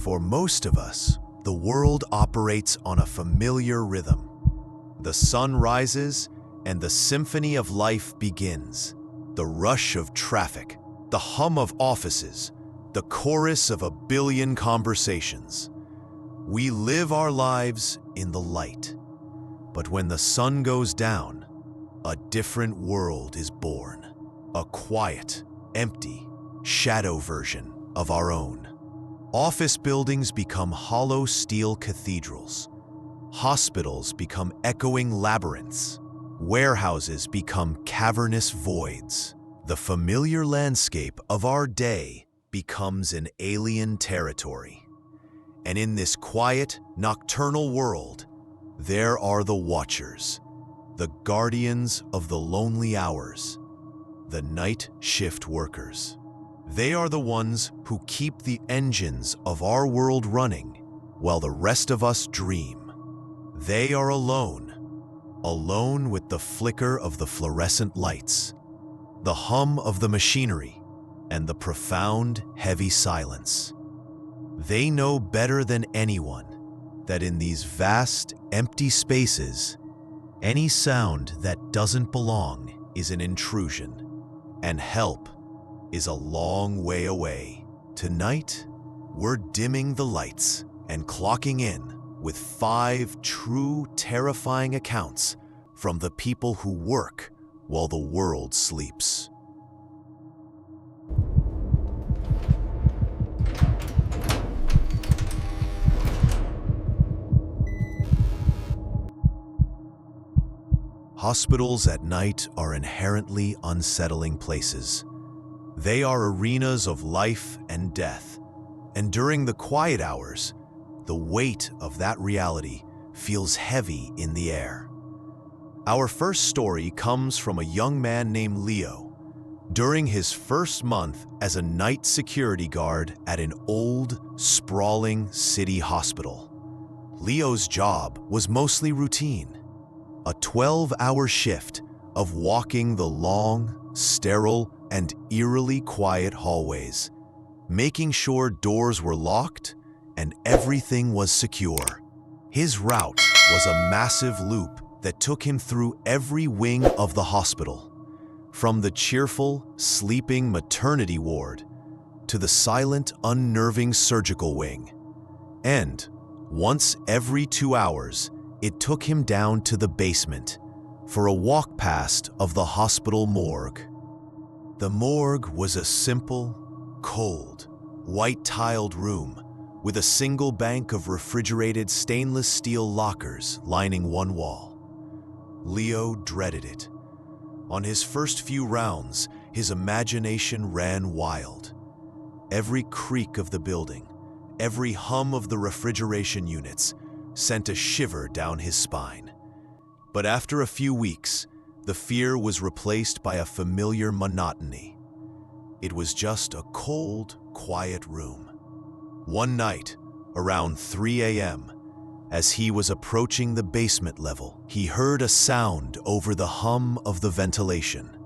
For most of us, the world operates on a familiar rhythm. The sun rises and the symphony of life begins. The rush of traffic, the hum of offices, the chorus of a billion conversations. We live our lives in the light. But when the sun goes down, a different world is born. A quiet, empty, shadow version of our own. Office buildings become hollow steel cathedrals. Hospitals become echoing labyrinths. Warehouses become cavernous voids. The familiar landscape of our day becomes an alien territory. And in this quiet, nocturnal world, there are the Watchers, the guardians of the lonely hours, the night shift workers. They are the ones who keep the engines of our world running while the rest of us dream. They are alone with the flicker of the fluorescent lights, the hum of the machinery, and the profound, heavy silence. They know better than anyone that in these vast, empty spaces, any sound that doesn't belong is an intrusion, and help is a long way away. Tonight, we're dimming the lights and clocking in with 5 true, terrifying accounts from the people who work while the world sleeps. Hospitals at night are inherently unsettling places. They are arenas of life and death, and during the quiet hours, the weight of that reality feels heavy in the air. Our first story comes from a young man named Leo. During his first month as a night security guard at an old, sprawling city hospital, Leo's job was mostly routine. A 12-hour shift of walking the long, sterile, and eerily quiet hallways, making sure doors were locked and everything was secure. His route was a massive loop that took him through every wing of the hospital, from the cheerful, sleeping maternity ward to the silent, unnerving surgical wing. And once every 2 hours, it took him down to the basement for a walk past of the hospital morgue. The morgue was a simple, cold, white-tiled room with a single bank of refrigerated stainless steel lockers lining one wall. Leo dreaded it. On his first few rounds, his imagination ran wild. Every creak of the building, every hum of the refrigeration units sent a shiver down his spine. But after a few weeks, the fear was replaced by a familiar monotony. It was just a cold, quiet room. One night, around 3 a.m., as he was approaching the basement level, he heard a sound over the hum of the ventilation,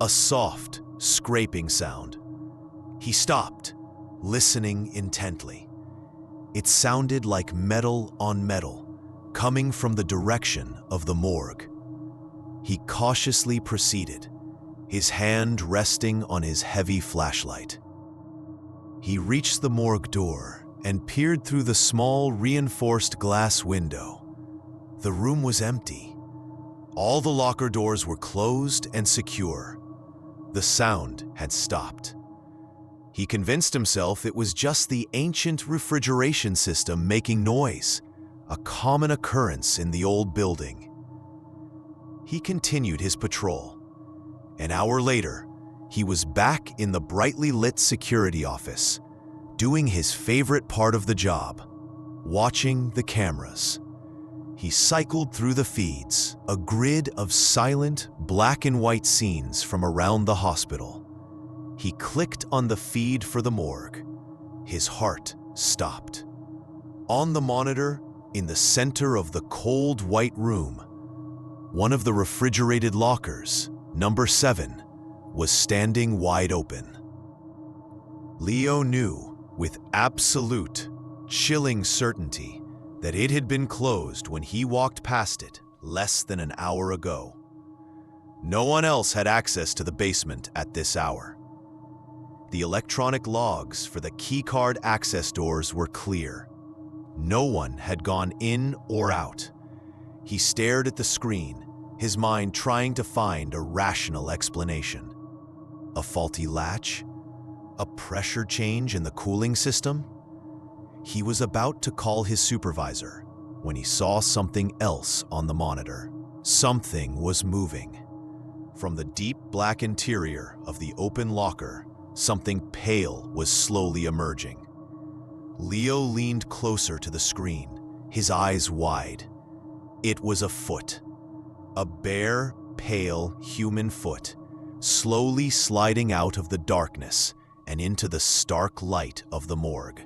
a soft, scraping sound. He stopped, listening intently. It sounded like metal on metal, coming from the direction of the morgue. He cautiously proceeded, his hand resting on his heavy flashlight. He reached the morgue door and peered through the small, reinforced glass window. The room was empty. All the locker doors were closed and secure. The sound had stopped. He convinced himself it was just the ancient refrigeration system making noise, a common occurrence in the old building. He continued his patrol. An hour later, he was back in the brightly lit security office, doing his favorite part of the job, watching the cameras. He cycled through the feeds, a grid of silent, black and white scenes from around the hospital. He clicked on the feed for the morgue. His heart stopped. On the monitor, in the center of the cold white room, one of the refrigerated lockers, number 7, was standing wide open. Leo knew with absolute, chilling certainty that it had been closed when he walked past it less than an hour ago. No one else had access to the basement at this hour. The electronic logs for the keycard access doors were clear. No one had gone in or out. He stared at the screen, his mind trying to find a rational explanation. A faulty latch? A pressure change in the cooling system? He was about to call his supervisor when he saw something else on the monitor. Something was moving. From the deep black interior of the open locker, something pale was slowly emerging. Leo leaned closer to the screen, his eyes wide. It was a foot. A bare, pale human foot, slowly sliding out of the darkness and into the stark light of the morgue.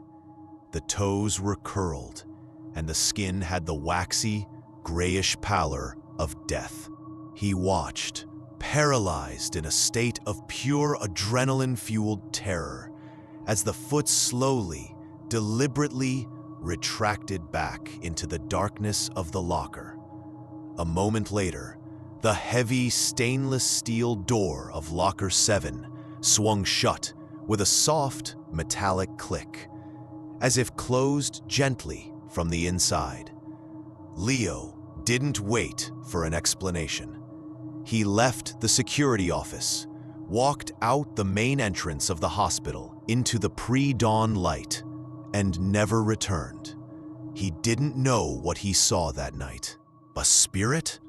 The toes were curled, and the skin had the waxy, grayish pallor of death. He watched, paralyzed in a state of pure adrenaline-fueled terror, as the foot slowly, deliberately retracted back into the darkness of the locker. A moment later, the heavy stainless steel door of Locker 7 swung shut with a soft, metallic click, as if closed gently from the inside. Leo didn't wait for an explanation. He left the security office, walked out the main entrance of the hospital into the pre-dawn light, and never returned. He didn't know what he saw that night. A spirit?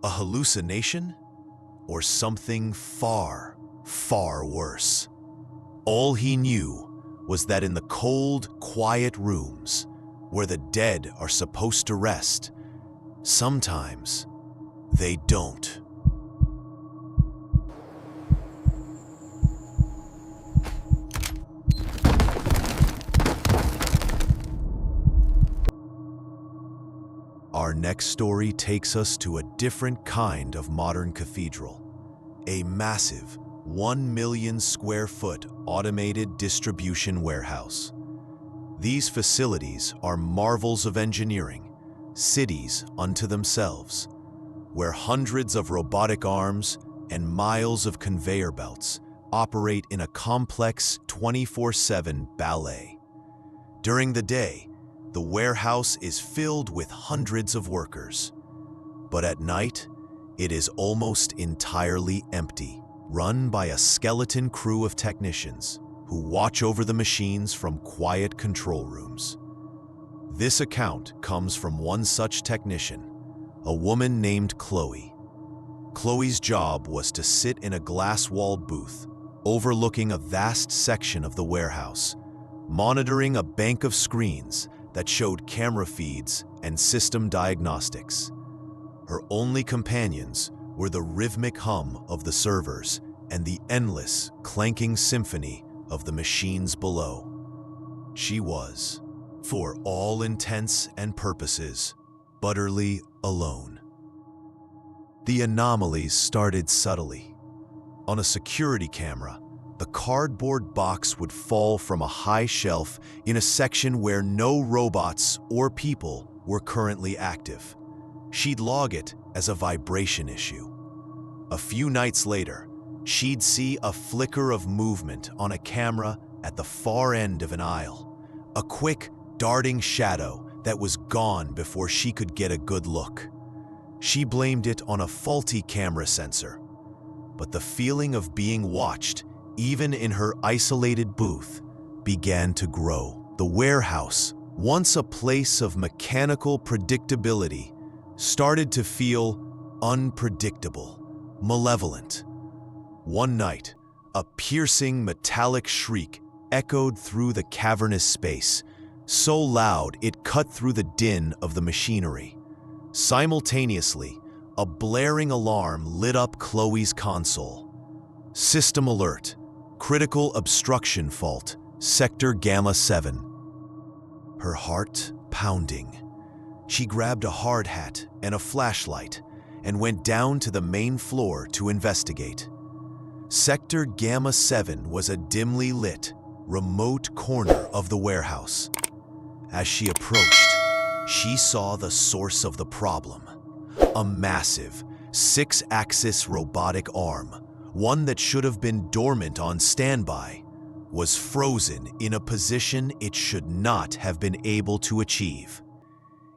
A hallucination? Or something far, far worse? All he knew was that in the cold, quiet rooms, where the dead are supposed to rest, sometimes they don't. Our next story takes us to a different kind of modern cathedral, a massive 1 million square foot automated distribution warehouse. These facilities are marvels of engineering, cities unto themselves, where hundreds of robotic arms and miles of conveyor belts operate in a complex 24/7 ballet. During the day, the warehouse is filled with hundreds of workers. But at night, it is almost entirely empty, run by a skeleton crew of technicians who watch over the machines from quiet control rooms. This account comes from one such technician, a woman named Chloe. Chloe's job was to sit in a glass-walled booth, overlooking a vast section of the warehouse, monitoring a bank of screens that showed camera feeds and system diagnostics. Her only companions were the rhythmic hum of the servers and the endless, clanking symphony of the machines below. She was, for all intents and purposes, utterly alone. The anomalies started subtly. On a security camera, the cardboard box would fall from a high shelf in a section where no robots or people were currently active. She'd log it as a vibration issue. A few nights later, she'd see a flicker of movement on a camera at the far end of an aisle, a quick, darting shadow that was gone before she could get a good look. She blamed it on a faulty camera sensor, but the feeling of being watched, even in her isolated booth, began to grow. The warehouse, once a place of mechanical predictability, started to feel unpredictable, malevolent. One night, a piercing metallic shriek echoed through the cavernous space, so loud it cut through the din of the machinery. Simultaneously, a blaring alarm lit up Chloe's console. System alert, critical obstruction fault, Sector Gamma 7. Her heart pounding. She grabbed a hard hat and a flashlight and went down to the main floor to investigate. Sector Gamma 7 was a dimly lit, remote corner of the warehouse. As she approached, she saw the source of the problem. A massive, 6-axis robotic arm, one that should have been dormant on standby, was frozen in a position it should not have been able to achieve.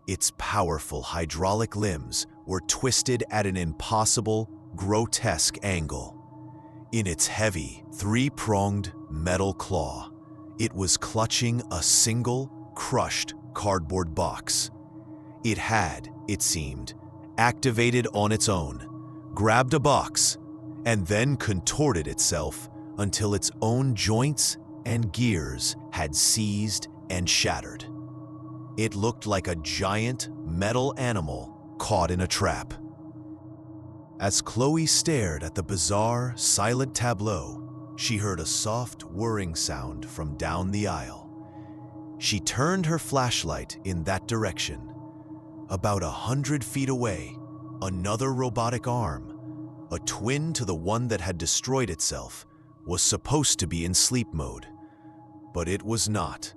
Its powerful hydraulic limbs were twisted at an impossible, grotesque angle. In its heavy, 3-pronged metal claw, it was clutching a single, crushed cardboard box. It had, it seemed, activated on its own, grabbed a box, and then contorted itself until its own joints and gears had seized and shattered. It looked like a giant metal animal caught in a trap. As Chloe stared at the bizarre, silent tableau, she heard a soft whirring sound from down the aisle. She turned her flashlight in that direction. About 100 feet away, another robotic arm, a twin to the one that had destroyed itself, was supposed to be in sleep mode. But it was not.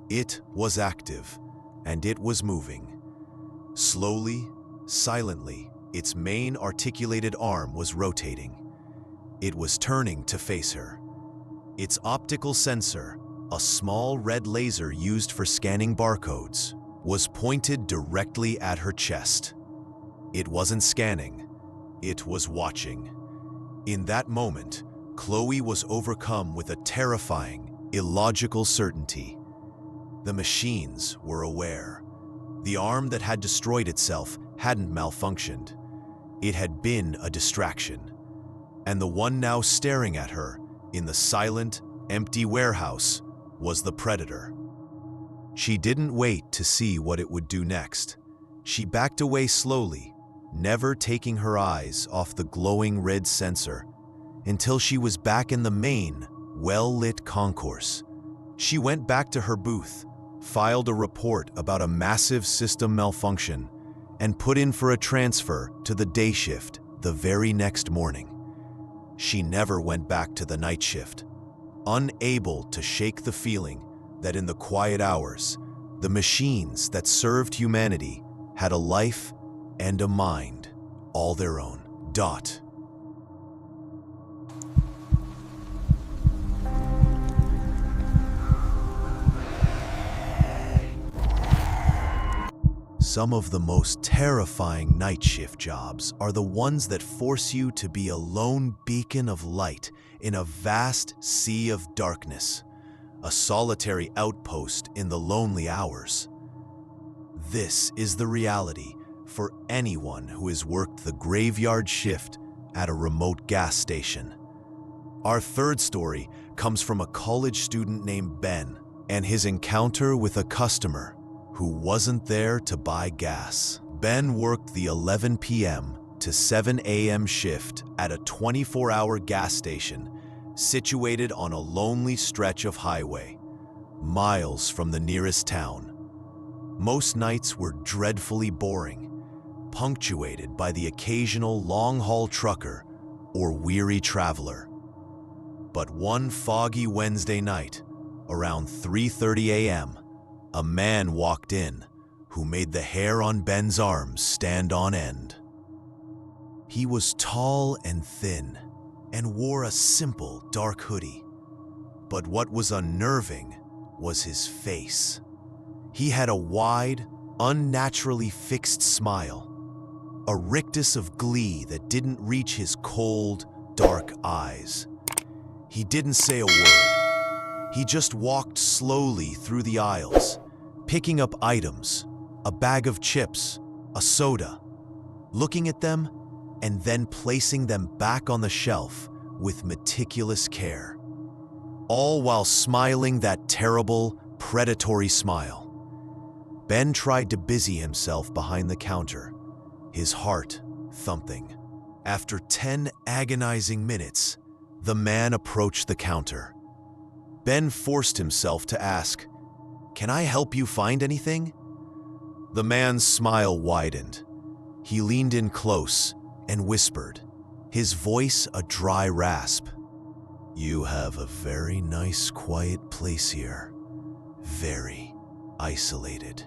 It was active, and it was moving. Slowly, silently, its main articulated arm was rotating. It was turning to face her. Its optical sensor, a small red laser used for scanning barcodes, was pointed directly at her chest. It wasn't scanning, it was watching. In that moment, Chloe was overcome with a terrifying, illogical certainty. The machines were aware. The arm that had destroyed itself hadn't malfunctioned. It had been a distraction. And the one now staring at her in the silent, empty warehouse was the predator. She didn't wait to see what it would do next. She backed away slowly, never taking her eyes off the glowing red sensor, until she was back in the main, well-lit concourse. She went back to her booth, filed a report about a massive system malfunction, and put in for a transfer to the day shift the very next morning. She never went back to the night shift, unable to shake the feeling that in the quiet hours, the machines that served humanity had a life and a mind all their own. Some of the most terrifying night shift jobs are the ones that force you to be a lone beacon of light in a vast sea of darkness, a solitary outpost in the lonely hours. This is the reality for anyone who has worked the graveyard shift at a remote gas station. Our third story comes from a college student named Ben and his encounter with a customer who wasn't there to buy gas. Ben worked the 11 p.m. to 7 a.m. shift at a 24-hour gas station situated on a lonely stretch of highway, miles from the nearest town. Most nights were dreadfully boring, punctuated by the occasional long-haul trucker or weary traveler. But one foggy Wednesday night, around 3:30 a.m., a man walked in who made the hair on Ben's arms stand on end. He was tall and thin and wore a simple dark hoodie. But what was unnerving was his face. He had a wide, unnaturally fixed smile, a rictus of glee that didn't reach his cold, dark eyes. He didn't say a word. He just walked slowly through the aisles, picking up items, a bag of chips, a soda, looking at them and then placing them back on the shelf with meticulous care, all while smiling that terrible, predatory smile. Ben tried to busy himself behind the counter, his heart thumping. After 10 agonizing minutes, the man approached the counter. Ben forced himself to ask, "Can I help you find anything?" The man's smile widened. He leaned in close and whispered, his voice a dry rasp. "You have a very nice, quiet place here. Very. isolated.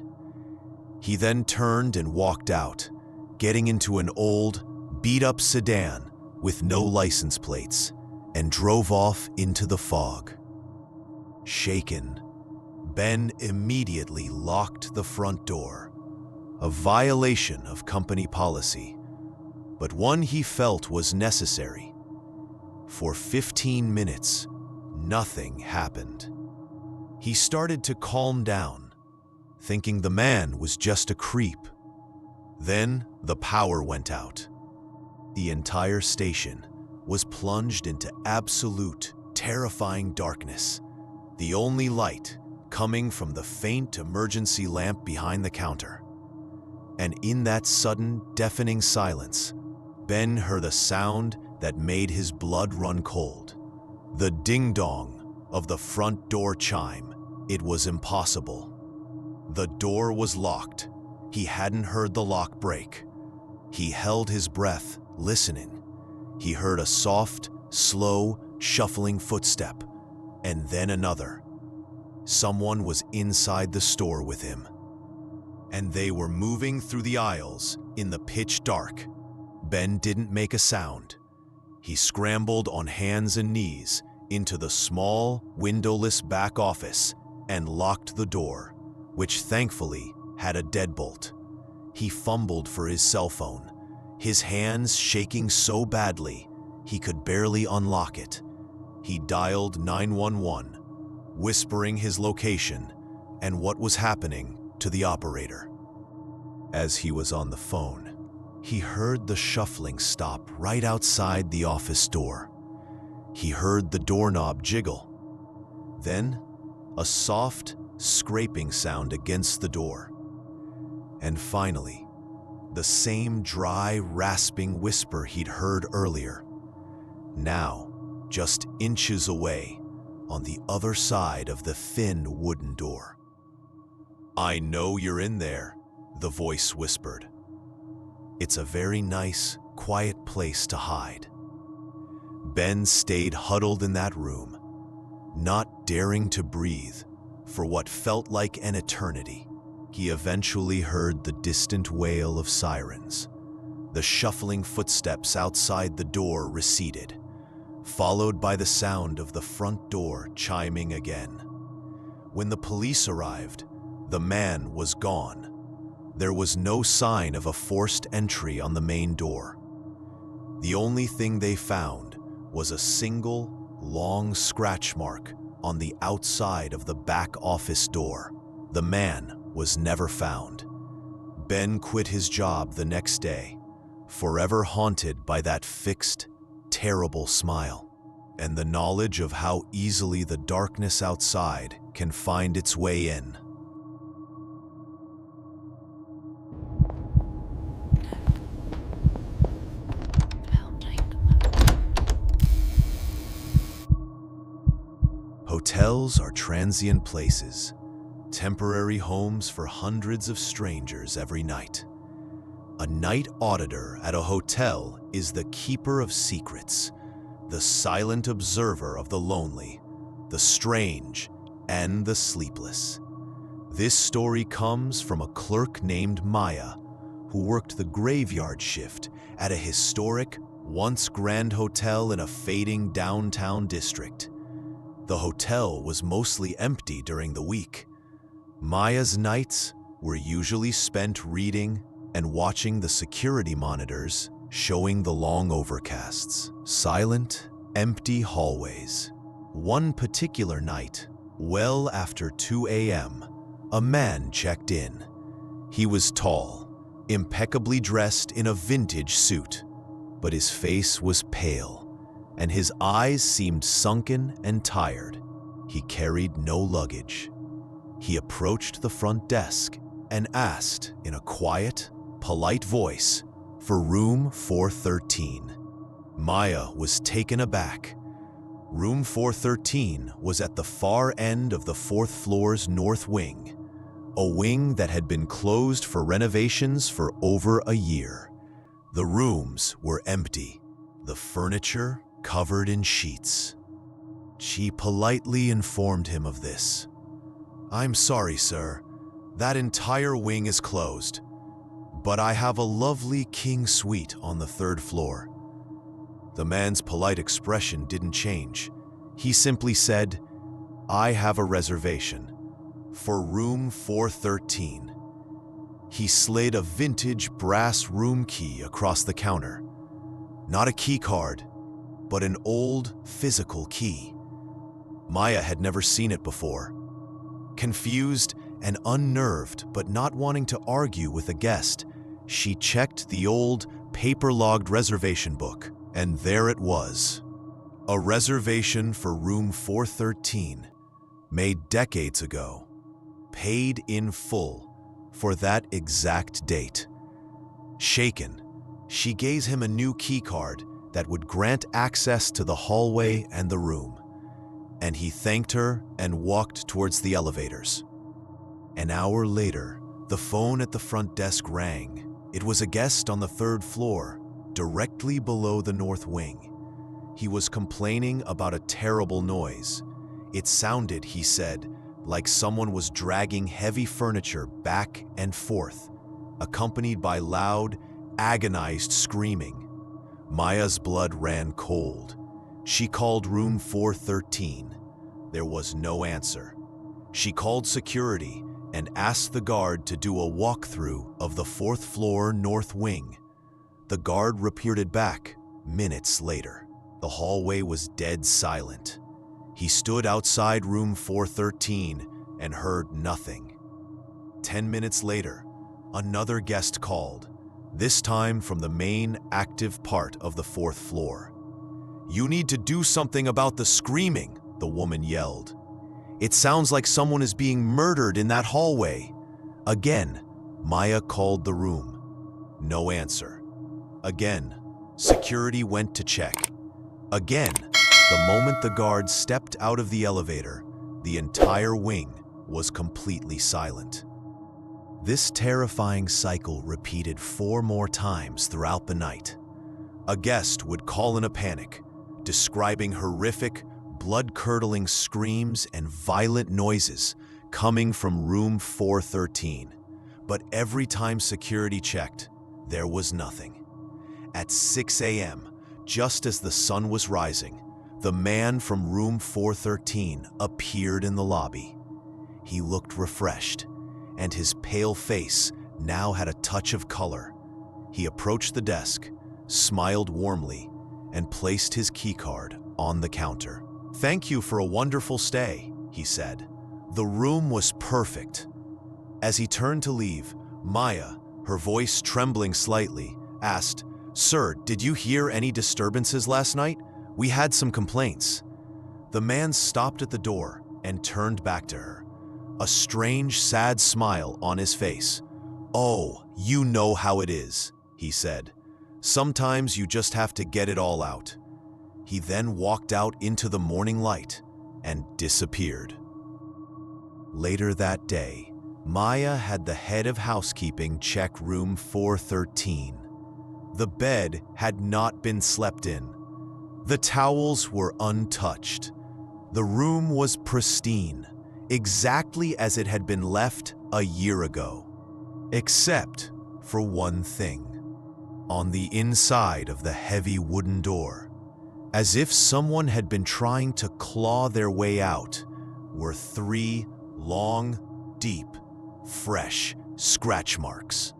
He then turned and walked out, getting into an old, beat-up sedan with no license plates, and drove off into the fog. Shaken, Ben immediately locked the front door, a violation of company policy, but one he felt was necessary. For 15 minutes, nothing happened. He started to calm down, thinking the man was just a creep. Then the power went out. The entire station was plunged into absolute, terrifying darkness, the only light coming from the faint emergency lamp behind the counter. And in that sudden, deafening silence, Ben heard a sound that made his blood run cold. The ding-dong of the front door chime. It was impossible. The door was locked. He hadn't heard the lock break. He held his breath, listening. He heard a soft, slow, shuffling footstep, and then another. Someone was inside the store with him, and they were moving through the aisles in the pitch dark. Ben didn't make a sound. He scrambled on hands and knees into the small, windowless back office and locked the door, which thankfully had a deadbolt. He fumbled for his cell phone, his hands shaking so badly he could barely unlock it. He dialed 911, whispering his location and what was happening to the operator. As he was on the phone, he heard the shuffling stop right outside the office door. He heard the doorknob jiggle. Then, a soft, scraping sound against the door. And finally, the same dry, rasping whisper he'd heard earlier. Now, just inches away, on the other side of the thin wooden door. "I know you're in there," the voice whispered. "It's a very nice, quiet place to hide." Ben stayed huddled in that room, not daring to breathe for what felt like an eternity. He eventually heard the distant wail of sirens. The shuffling footsteps outside the door receded, followed by the sound of the front door chiming again. When the police arrived, the man was gone. There was no sign of a forced entry on the main door. The only thing they found was a single, long scratch mark on the outside of the back office door. The man was never found. Ben quit his job the next day, forever haunted by that fixed, terrible smile, and the knowledge of how easily the darkness outside can find its way in. Hotels are transient places, temporary homes for hundreds of strangers every night. A night auditor at a hotel is the keeper of secrets, the silent observer of the lonely, the strange, and the sleepless. This story comes from a clerk named Maya, who worked the graveyard shift at a historic, once grand hotel in a fading downtown district. The hotel was mostly empty during the week. Maya's nights were usually spent reading and watching the security monitors showing the long overcasts, silent, empty hallways. One particular night, well after 2 a.m., a man checked in. He was tall, impeccably dressed in a vintage suit, but his face was pale, and his eyes seemed sunken and tired. He carried no luggage. He approached the front desk and asked in a quiet, polite voice for room 413. Maya was taken aback. Room 413 was at the far end of the fourth floor's north wing, a wing that had been closed for renovations for over a year. The rooms were empty, the furniture covered in sheets. She politely informed him of this. "I'm sorry, sir. That entire wing is closed, but I have a lovely king suite on the third floor." The man's polite expression didn't change. He simply said, "I have a reservation for room 413. He slid a vintage brass room key across the counter. Not a key card, but an old physical key. Maya had never seen it before. Confused and unnerved, but not wanting to argue with a guest, she checked the old, paper-logged reservation book, and there it was. A reservation for room 413, made decades ago, paid in full for that exact date. Shaken, she gave him a new key card that would grant access to the hallway and the room, and he thanked her and walked towards the elevators. An hour later, the phone at the front desk rang. It was a guest on the third floor, directly below the north wing. He was complaining about a terrible noise. It sounded, he said, like someone was dragging heavy furniture back and forth, accompanied by loud, agonized screaming. Maya's blood ran cold. She called room 413. There was no answer. She called security and asked the guard to do a walkthrough of the fourth floor north wing. The guard reported back minutes later. The hallway was dead silent. He stood outside room 413 and heard nothing. 10 minutes later, another guest called, this time from the main active part of the fourth floor. "You need to do something about the screaming," the woman yelled. "It sounds like someone is being murdered in that hallway." Again, Maya called the room. No answer. Again, security went to check. Again, the moment the guard stepped out of the elevator, the entire wing was completely silent. This terrifying cycle repeated 4 more times throughout the night. A guest would call in a panic, describing horrific, blood-curdling screams and violent noises coming from room 413. But every time security checked, there was nothing. At 6 a.m., just as the sun was rising, the man from room 413 appeared in the lobby. He looked refreshed, and his pale face now had a touch of color. He approached the desk, smiled warmly, and placed his keycard on the counter. "Thank you for a wonderful stay," he said. "The room was perfect." As he turned to leave, Maya, her voice trembling slightly, asked, "Sir, did you hear any disturbances last night? We had some complaints." The man stopped at the door and turned back to her, a strange, sad smile on his face. "Oh, you know how it is," he said. "Sometimes you just have to get it all out." He then walked out into the morning light and disappeared. Later that day, Maya had the head of housekeeping check room 413. The bed had not been slept in. The towels were untouched. The room was pristine, exactly as it had been left a year ago, except for one thing. On the inside of the heavy wooden door, as if someone had been trying to claw their way out, were 3 long, deep, fresh scratch marks.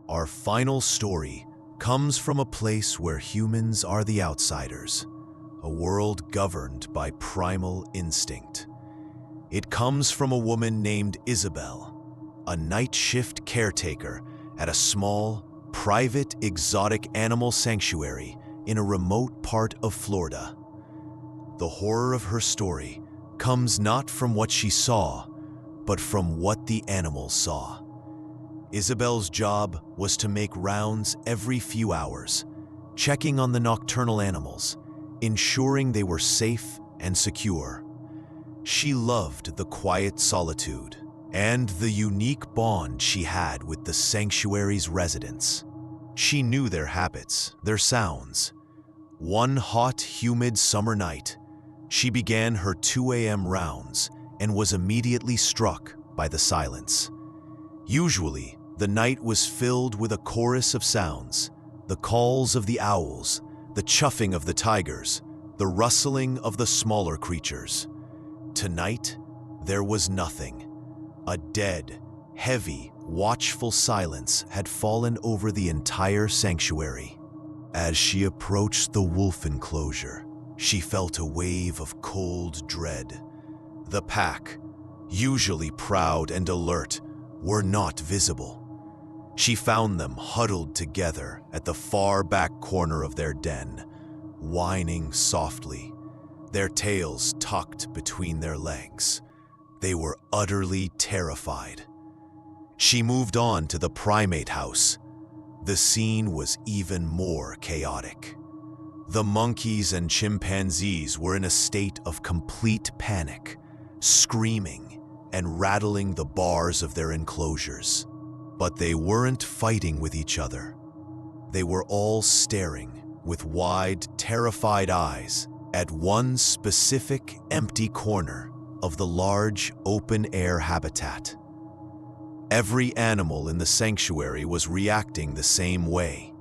Our final story comes from a place where humans are the outsiders, a world governed by primal instinct. It comes from a woman named Isabel, a night shift caretaker at a small, private exotic animal sanctuary in a remote part of Florida. The horror of her story comes not from what she saw, but from what the animals saw. Isabel's job was to make rounds every few hours, checking on the nocturnal animals, ensuring they were safe and secure. She loved the quiet solitude, and the unique bond she had with the sanctuary's residents. She knew their habits, their sounds. One hot, humid summer night, she began her 2 a.m. rounds and was immediately struck by the silence. Usually, the night was filled with a chorus of sounds, the calls of the owls, the chuffing of the tigers, the rustling of the smaller creatures. Tonight, there was nothing. A dead, heavy, watchful silence had fallen over the entire sanctuary. As she approached the wolf enclosure, she felt a wave of cold dread. The pack, usually proud and alert, were not visible. She found them huddled together at the far back corner of their den, whining softly, their tails tucked between their legs. They were utterly terrified. She moved on to the primate house. The scene was even more chaotic. The monkeys and chimpanzees were in a state of complete panic, screaming and rattling the bars of their enclosures. But they weren't fighting with each other. They were all staring with wide, terrified eyes at one specific empty corner of the large, open-air habitat. Every animal in the sanctuary was reacting the same way.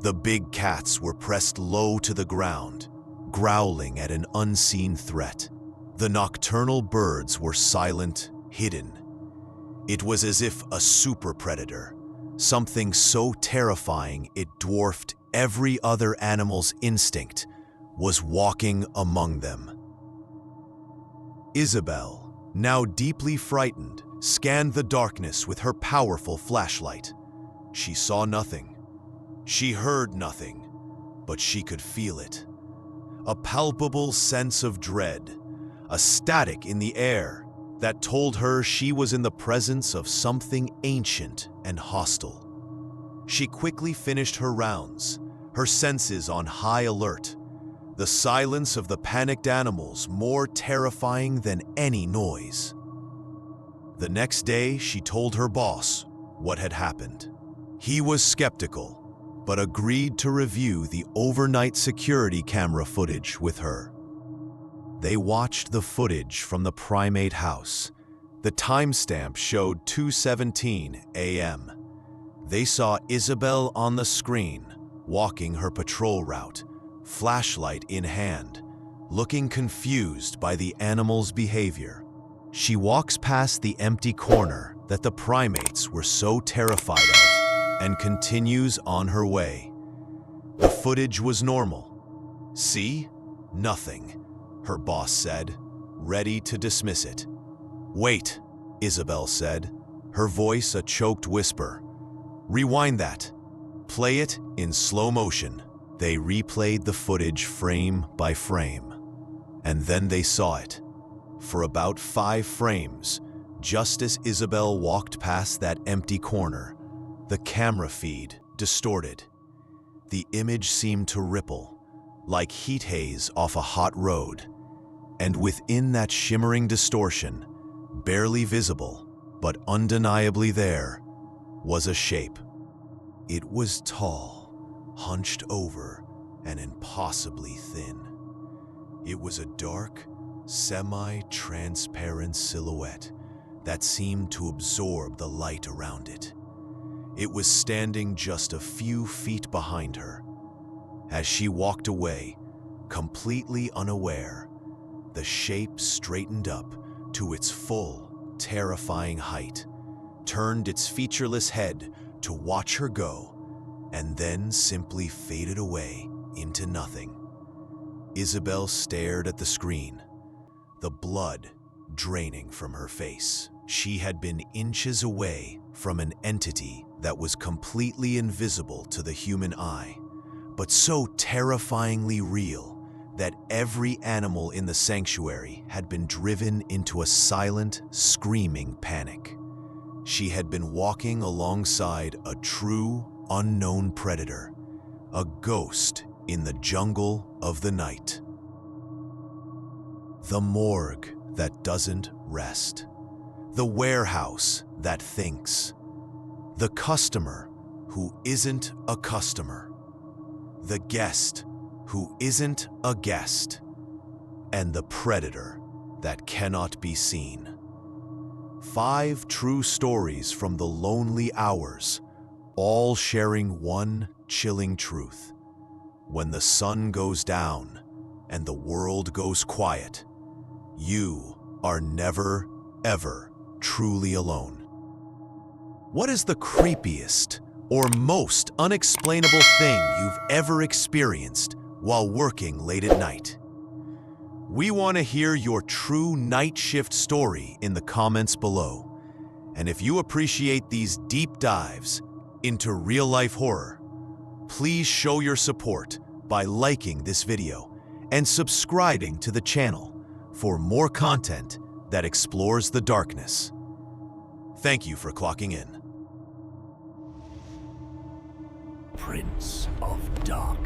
The big cats were pressed low to the ground, growling at an unseen threat. The nocturnal birds were silent, hidden. It was as if a super predator, something so terrifying it dwarfed every other animal's instinct, was walking among them. Isabel, now deeply frightened, scanned the darkness with her powerful flashlight. She saw nothing. She heard nothing, but she could feel it. A palpable sense of dread, a static in the air that told her she was in the presence of something ancient and hostile. She quickly finished her rounds, her senses on high alert, the silence of the panicked animals more terrifying than any noise. The next day, she told her boss what had happened. He was skeptical, but agreed to review the overnight security camera footage with her. They watched the footage from the primate house. The timestamp showed 2:17 a.m. They saw Isabel on the screen, walking her patrol route, flashlight in hand, looking confused by the animal's behavior. She walks past the empty corner that the primates were so terrified of and continues on her way. The footage was normal. See? Nothing, her boss said, ready to dismiss it. Wait, Isabel said, her voice a choked whisper. Rewind that. Play it in slow motion. They replayed the footage frame by frame, and then they saw it. For about 5 frames, just as Isabel walked past that empty corner, the camera feed distorted. The image seemed to ripple, like heat haze off a hot road. And within that shimmering distortion, barely visible, but undeniably there, was a shape. It was tall, hunched over, and impossibly thin. It was a dark, semi-transparent silhouette that seemed to absorb the light around it. It was standing just a few feet behind her. As she walked away, completely unaware, the shape straightened up to its full, terrifying height, turned its featureless head to watch her go, and then simply faded away into nothing. Isabel stared at the screen, the blood draining from her face. She had been inches away from an entity that was completely invisible to the human eye, but so terrifyingly real that every animal in the sanctuary had been driven into a silent, screaming panic. She had been walking alongside a true, unknown predator, a ghost in the jungle of the night. The morgue that doesn't rest. The warehouse that thinks. The customer who isn't a customer. The guest who isn't a guest. And the predator that cannot be seen. 5 true stories from the lonely hours, all sharing one chilling truth. When the sun goes down and the world goes quiet, you are never, ever truly alone. What is the creepiest or most unexplainable thing you've ever experienced while working late at night? We want to hear your true night shift story in the comments below. And if you appreciate these deep dives into real-life horror, please show your support by liking this video and subscribing to the channel for more content that explores the darkness. Thank you for clocking in. Prince of Darkness.